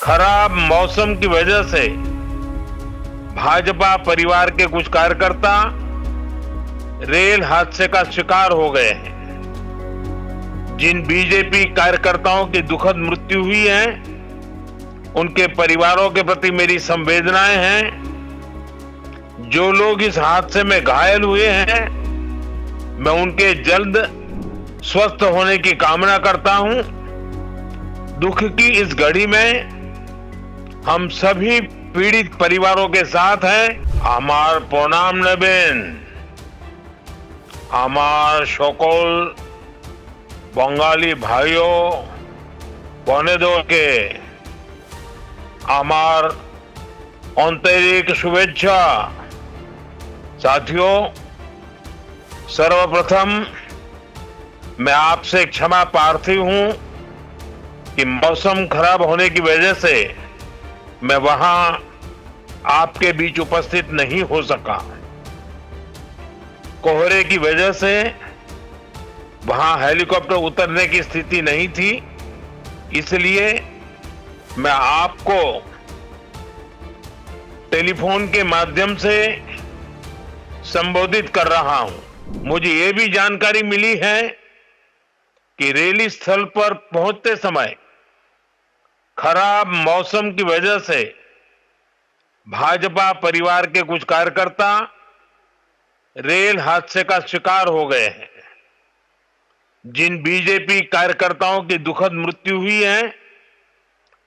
खराब मौसम की वजह से भाजपा परिवार के कुछ कार्यकर्ता रेल हादसे का शिकार हो गए हैं। जिन बीजेपी कार्यकर्ताओं की दुखद मृत्यु हुई है, उनके परिवारों के प्रति मेरी संवेदनाएं हैं। जो लोग इस हादसे में घायल हुए हैं, मैं उनके जल्द स्वस्थ होने की कामना करता हूं। दुख की इस घड़ी में हम सभी पीड़ित परिवारों के साथ हैं। আমার প্রণাম নেবেন। আমার সকল बंगाली भाइयों বনেদেরকে আমার आंतरिक शुभेच्छा। साथियों, सर्वप्रथम मैं आपसे क्षमा प्रार्थी हूं कि मौसम खराब होने की वजह से मैं वहां आपके बीच उपस्थित नहीं हो सका। कोहरे की वजह से वहां हेलीकॉप्टर उतरने की स्थिति नहीं थी, इसलिए मैं आपको टेलीफोन के माध्यम से संबोधित कर रहा हूं। मुझे यह भी जानकारी मिली है कि रेली स्थल पर पहुंचते समय खराब मौसम की वजह से भाजपा परिवार के कुछ कार्यकर्ता रेल हादसे का शिकार हो गए हैं। जिन बीजेपी कार्यकर्ताओं की दुखद मृत्यु हुई है,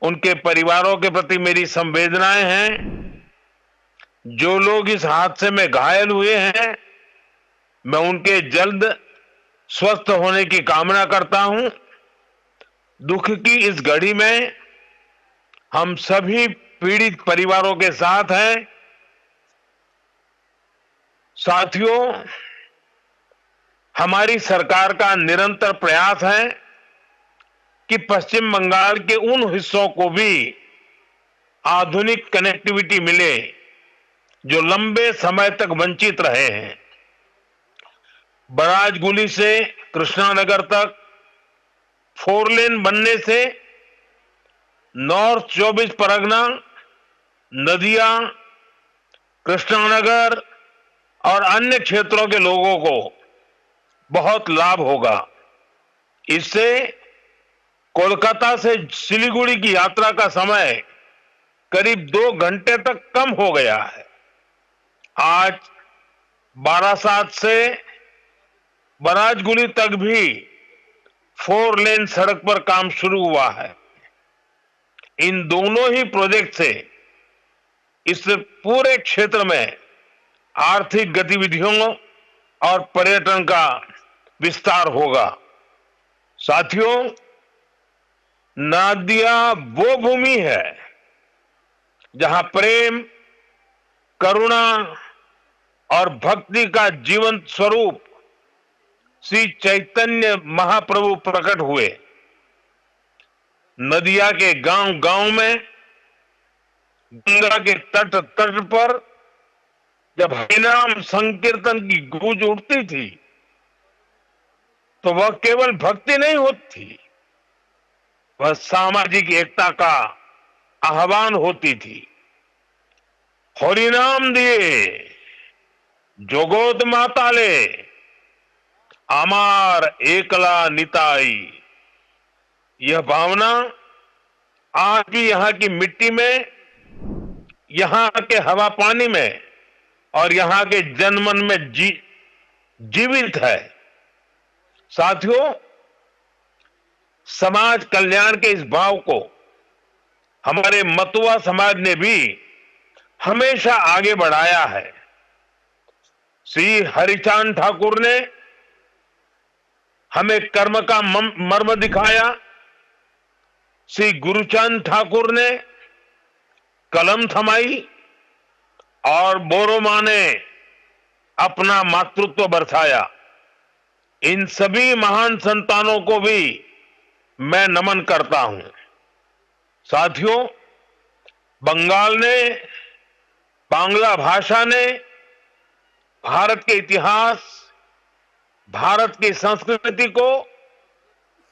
उनके परिवारों के प्रति मेरी संवेदनाएं हैं। जो लोग इस हादसे में घायल हुए हैं, मैं उनके जल्द स्वस्थ होने की कामना करता हूं। दुख की इस घड़ी में हम सभी पीड़ित परिवारों के साथ हैं। साथियों, हमारी सरकार का निरंतर प्रयास है कि पश्चिम बंगाल के उन हिस्सों को भी आधुनिक कनेक्टिविटी मिले जो लंबे समय तक वंचित रहे हैं। बराजगुली से कृष्णानगर तक 4 लेन बनने से नॉर्थ 24 परगना, नदिया, कृष्णानगर और अन्य क्षेत्रों के लोगों को बहुत लाभ होगा। इससे कोलकाता से सिलीगुड़ी की यात्रा का समय करीब 2 घंटे तक कम हो गया है। आज बारासात से बराजगुली तक भी 4 लेन सड़क पर काम शुरू हुआ है। इन दोनों ही प्रोजेक्ट से इस पूरे क्षेत्र में आर्थिक गतिविधियों और पर्यटन का विस्तार होगा। साथियों, नदिया वो भूमि है जहां प्रेम, करुणा और भक्ति का जीवंत स्वरूप श्री चैतन्य महाप्रभु प्रकट हुए। नदिया के गांव-गांव में, गंगा के तट पर जब हरिनाम संकीर्तन की गूंज उठती थी, तो वह केवल भक्ति नहीं होती, वह सामाजिक एकता का आह्वान होती थी। हरिनाम दिए जोगोद माताले, आमार एकला निताई। यह भावना आज भी यहाँ की मिट्टी में, यहाँ के हवा पानी में और यहाँ के जनमन में जीवित है। साथियों, समाज कल्याण के इस भाव को हमारे मतुआ समाज ने भी हमेशा आगे बढ़ाया है। श्री हरिचांद ठाकुर ने हमें कर्म का मर्म दिखाया। श्री गुरुचांद ठाकुर ने कलम थमाई और बोरोमा ने अपना मातृत्व बरसाया। इन सभी महान संतानों को भी मैं नमन करता हूं। साथियों, बंगाल ने, बांग्ला भाषा ने भारत के इतिहास, भारत की संस्कृति को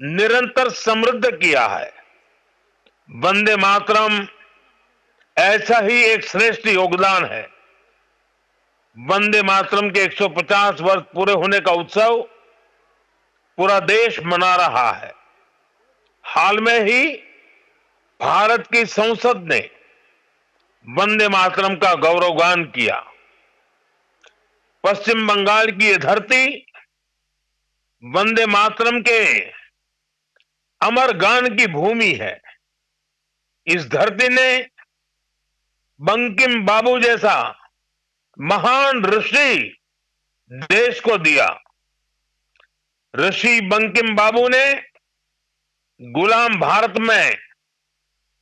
निरंतर समृद्ध किया है। वंदे मातरम ऐसा ही एक श्रेष्ठ योगदान है। वंदे मातरम के 150 वर्ष पूरे होने का उत्सव पूरा देश मना रहा है। हाल में ही भारत की संसद ने वंदे मातरम का गौरवगान किया। पश्चिम बंगाल की यह धरती वंदे मातरम के अमर गान की भूमि है। इस धरती ने बंकिम बाबू जैसा महान ऋषि देश को दिया। ऋषि बंकिम बाबू ने गुलाम भारत में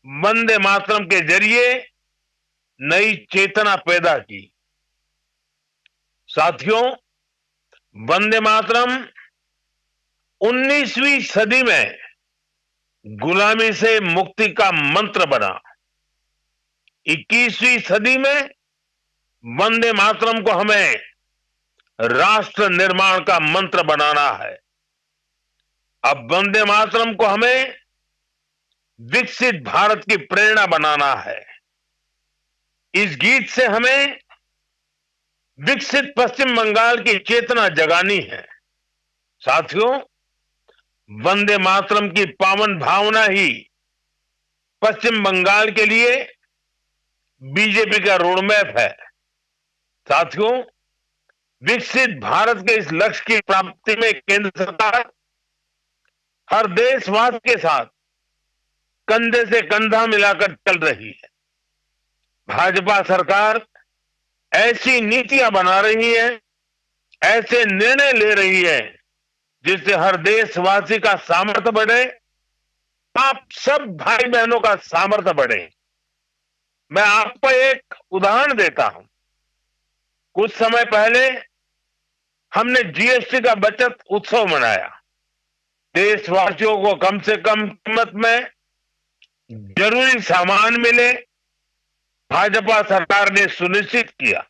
वंदे मातरम के जरिए नई चेतना पैदा की। साथियों, वंदे मातरम 19वीं सदी में गुलामी से मुक्ति का मंत्र बना। 21वीं सदी में वंदे मातरम को हमें राष्ट्र निर्माण का मंत्र बनाना है। अब वंदे मातरम को हमें विकसित भारत की प्रेरणा बनाना है। इस गीत से हमें विकसित पश्चिम बंगाल की चेतना जगानी है। साथियों, वंदे मातरम की पावन भावना ही पश्चिम बंगाल के लिए बीजेपी का रोडमैप है। साथियों, विकसित भारत के इस लक्ष्य की प्राप्ति में केंद्र सरकार हर देशवासी के साथ कंधे से कंधा मिलाकर चल रही है। भाजपा सरकार ऐसी नीतियां बना रही है, ऐसे निर्णय ले रही है जिससे हर देशवासी का सामर्थ्य बढ़े, आप सब भाई बहनों का सामर्थ्य बढ़े। मैं आपको एक उदाहरण देता हूं। कुछ समय पहले हमने जीएसटी का बचत उत्सव मनाया। देशवासियों को कम से कम कीमत में जरूरी सामान मिले, भाजपा सरकार ने सुनिश्चित किया।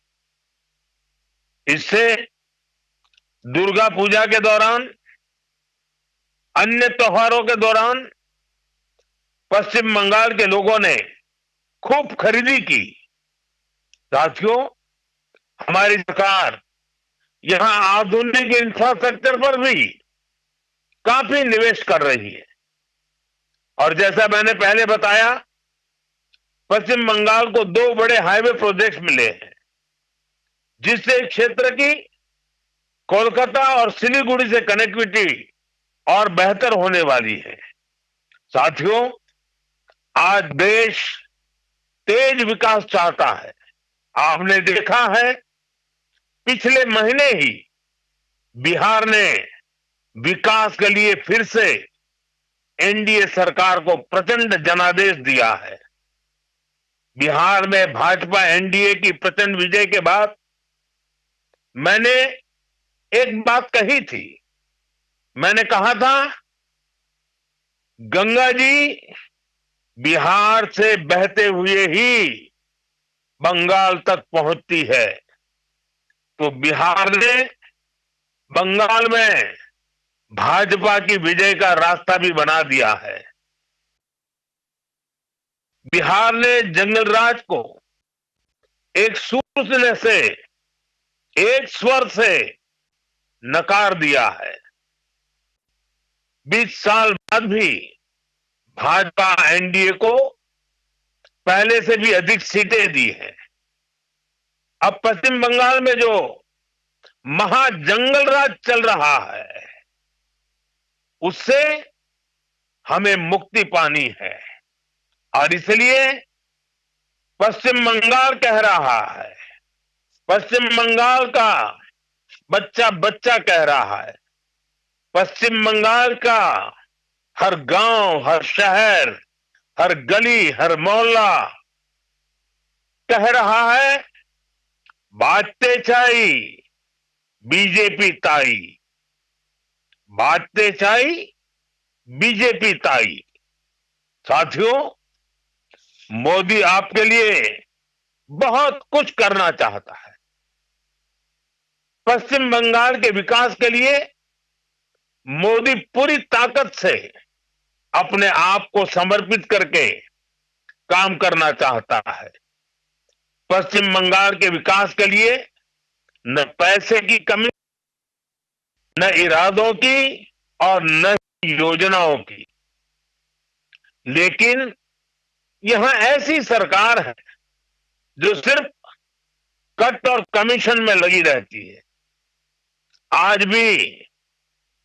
इससे दुर्गा पूजा के दौरान, अन्य त्योहारों के दौरान पश्चिम बंगाल के लोगों ने खूब खरीदी की। साथियों, हमारी सरकार यहां आधुनिक इंफ्रास्ट्रक्चर पर भी काफी निवेश कर रही है। और जैसा मैंने पहले बताया, पश्चिम बंगाल को 2 बड़े हाईवे प्रोजेक्ट्स मिले हैं, जिससे क्षेत्र की कोलकाता और सिलीगुड़ी से कनेक्टिविटी और बेहतर होने वाली है। साथियों, आज देश तेज विकास चाहता है। आपने देखा है, पिछले महीने ही बिहार ने विकास के लिए फिर से एनडीए सरकार को प्रचंड जनादेश दिया है। बिहार में भाजपा एनडीए की प्रचंड विजय के बाद मैंने एक बात कही थी। मैंने कहा था, गंगा जी बिहार से बहते हुए ही बंगाल तक पहुंचती है। तो बिहार ने बंगाल में भाजपा की विजय का रास्ता भी बना दिया है। बिहार ने जंगल राज को एक सूत्र से, एक स्वर से नकार दिया है। 20 साल बाद भी भाजपा एनडीए को पहले से भी अधिक सीटें दी हैं। अब पश्चिम बंगाल में जो महाजंगल राज चल रहा है, उससे हमें मुक्ति पानी है। और इसलिए पश्चिम बंगाल कह रहा है, पश्चिम बंगाल का बच्चा बच्चा कह रहा है, पश्चिम बंगाल का हर गांव, हर शहर, हर गली, हर मोहल्ला कह रहा है, बाजते चाई बीजेपी ताई, बाजते चाई बीजेपी ताई। साथियों, मोदी आपके लिए बहुत कुछ करना चाहता है। पश्चिम बंगाल के विकास के लिए मोदी पूरी ताकत से अपने आप को समर्पित करके काम करना चाहता है। पश्चिम बंगाल के विकास के लिए न पैसे की कमी, न इरादों की और न योजनाओं की, लेकिन यहां ऐसी सरकार है जो सिर्फ कट और कमीशन में लगी रहती है। आज भी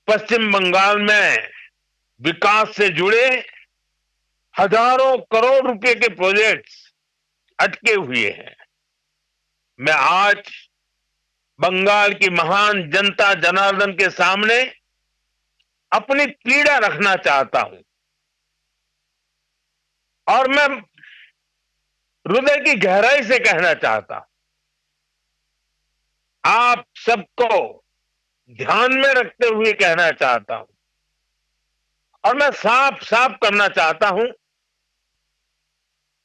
पश्चिम बंगाल में विकास से जुड़े हजारों करोड़ रुपए के प्रोजेक्ट्स अटके हुए हैं। मैं आज बंगाल की महान जनता जनार्दन के सामने अपनी पीड़ा रखना चाहता हूं और मैं हृदय की गहराई से कहना चाहता हूं, आप सबको ध्यान में रखते हुए कहना चाहता हूं और मैं साफ साफ करना चाहता हूं,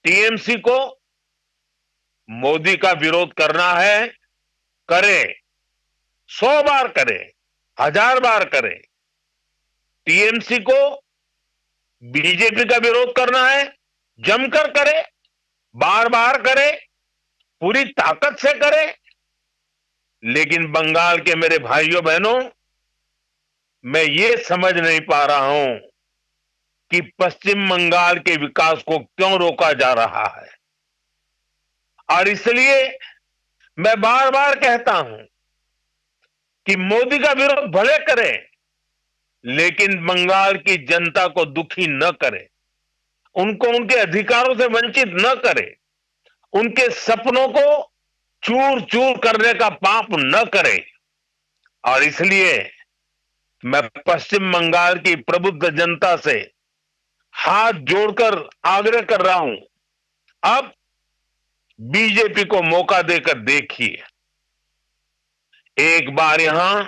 टीएमसी को मोदी का विरोध करना है, करे, 100 बार करे, 1000 बार करे। टीएमसी को बीजेपी का विरोध करना है, जमकर करे, बार बार करे, पूरी ताकत से करे। लेकिन बंगाल के मेरे भाइयों बहनों, मैं ये समझ नहीं पा रहा हूं कि पश्चिम बंगाल के विकास को क्यों रोका जा रहा है। और इसलिए मैं बार बार कहता हूं कि मोदी का विरोध भले करे, लेकिन बंगाल की जनता को दुखी न करे, उनको उनके अधिकारों से वंचित न करे, उनके सपनों को चूर चूर करने का पाप न करे। और इसलिए मैं पश्चिम बंगाल की प्रबुद्ध जनता से हाथ जोड़कर आग्रह कर रहा हूं, अब बीजेपी को मौका देकर देखिए। एक बार यहां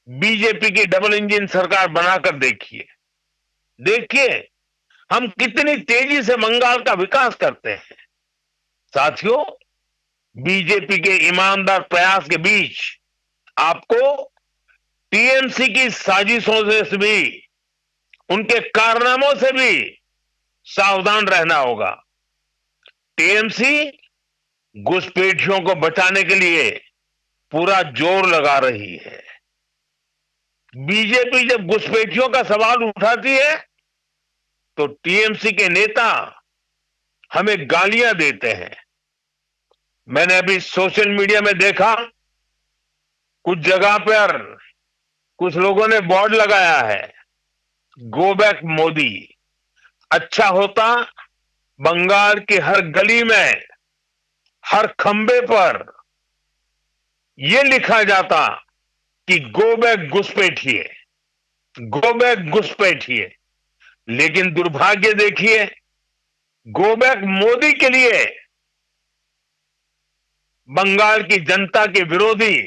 बीजेपी की डबल इंजन सरकार बनाकर देखिए। देखिए हम कितनी तेजी से बंगाल का विकास करते हैं। साथियों, बीजेपी के ईमानदार प्रयास के बीच आपको टीएमसी की साजिशों से भी, उनके कारनामों से भी सावधान रहना होगा। टीएमसी घुसपैठियों को बचाने के लिए पूरा जोर लगा रही है। बीजेपी जब घुसपैठियों का सवाल उठाती है तो टीएमसी के नेता हमें गालियां देते हैं। मैंने अभी सोशल मीडिया में देखा, कुछ जगह पर कुछ लोगों ने बोर्ड लगाया है, गो बैक मोदी। अच्छा होता बंगाल की हर गली में, हर खंबे पर यह लिखा जाता कि गो बैक घुसपैठिए, गो बैक घुसपैठिए। लेकिन दुर्भाग्य देखिए, गो बैक मोदी के लिए बंगाल की जनता के विरोधी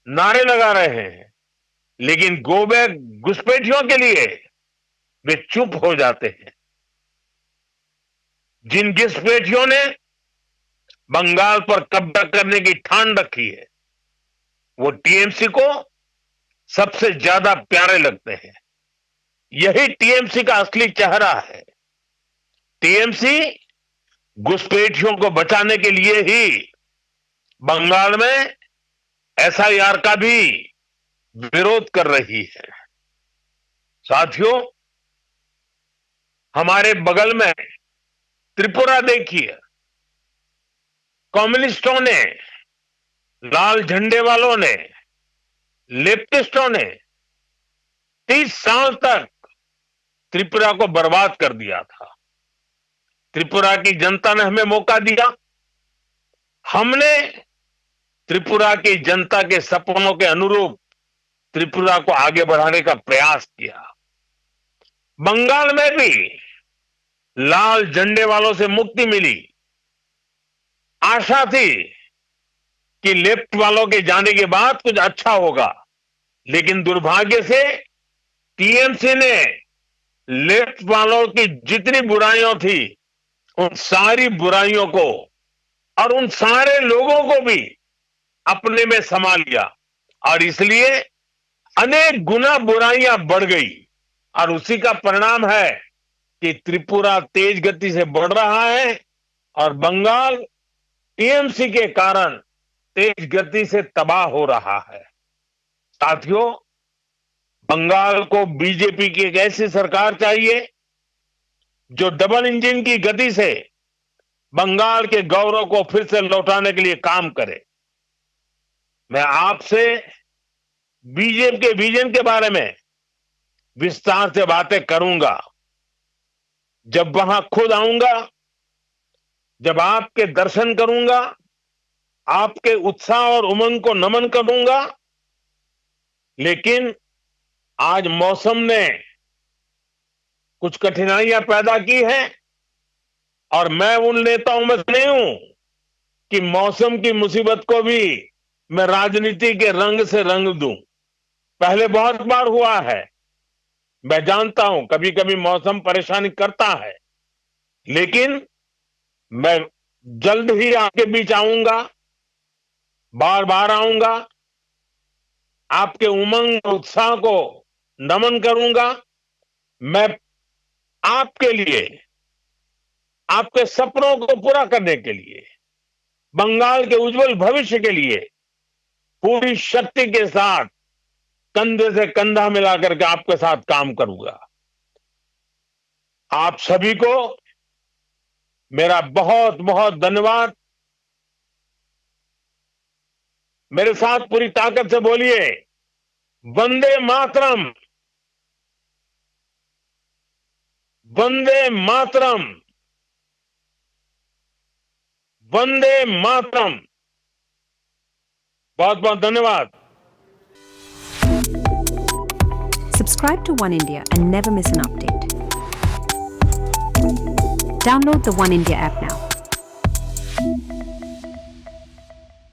नारे लगा रहे हैं, लेकिन गो बैक घुसपैठियों के लिए वे चुप हो जाते हैं। जिन घुसपैठियों ने बंगाल पर कब्जा करने की ठान रखी है, वो टीएमसी को सबसे ज्यादा प्यारे लगते हैं। यही टीएमसी का असली चेहरा है। टीएमसी घुसपैठियों को बचाने के लिए ही बंगाल में एसआईआर का भी विरोध कर रही है। साथियों, हमारे बगल में त्रिपुरा देखिए, कम्युनिस्टों ने, लाल झंडे वालों ने, लेफ्टिस्टों ने 30 साल तक त्रिपुरा को बर्बाद कर दिया था। त्रिपुरा की जनता ने हमें मौका दिया, हमने त्रिपुरा की जनता के सपनों के अनुरूप त्रिपुरा को आगे बढ़ाने का प्रयास किया। बंगाल में भी लाल झंडे वालों से मुक्ति मिली। आशा थी कि लेफ्ट वालों के जाने के बाद कुछ अच्छा होगा, लेकिन दुर्भाग्य से टीएमसी ने लेफ्ट वालों की जितनी बुराइयां थी, उन सारी बुराइयों को और उन सारे लोगों को भी अपने में समा लिया और इसलिए अनेक गुना बुराइयां बढ़ गई और उसी का परिणाम है कि त्रिपुरा तेज गति से बढ़ रहा है और बंगाल टीएमसी के कारण तेज गति से तबाह हो रहा है। साथियों, बंगाल को बीजेपी की एक ऐसी सरकार चाहिए जो डबल इंजन की गति से बंगाल के गौरव को फिर से लौटाने के लिए काम करे। मैं आपसे बीजेपी के विजन के बारे में विस्तार से बातें करूंगा। जब वहां खुद आऊंगा, जब आपके दर्शन करूंगा, आपके उत्साह और उमंग को नमन करूंगा। लेकिन आज मौसम ने कुछ कठिनाइयां पैदा की हैं और मैं उन नेताओं में से नहीं हूं कि मौसम की मुसीबत को भी मैं राजनीति के रंग से रंग दूं। पहले बहुत बार हुआ है, मैं जानता हूं कभी कभी मौसम परेशानी करता है, लेकिन मैं जल्द ही आपके बीच आऊंगा, बार बार आऊंगा, आपके उमंग उत्साह को नमन करूंगा। मैं आपके लिए, आपके सपनों को पूरा करने के लिए, बंगाल के उज्जवल भविष्य के लिए पूरी शक्ति के साथ कंधे से कंधा मिलाकर के आपके साथ काम करूंगा। आप सभी को मेरा बहुत बहुत धन्यवाद। मेरे साथ पूरी ताकत से बोलिए, वंदे मातरम, वंदे मातरम, वंदे मातरम। बहुत बहुत धन्यवाद। Subscribe to One India and never miss an update. Download the One India app now.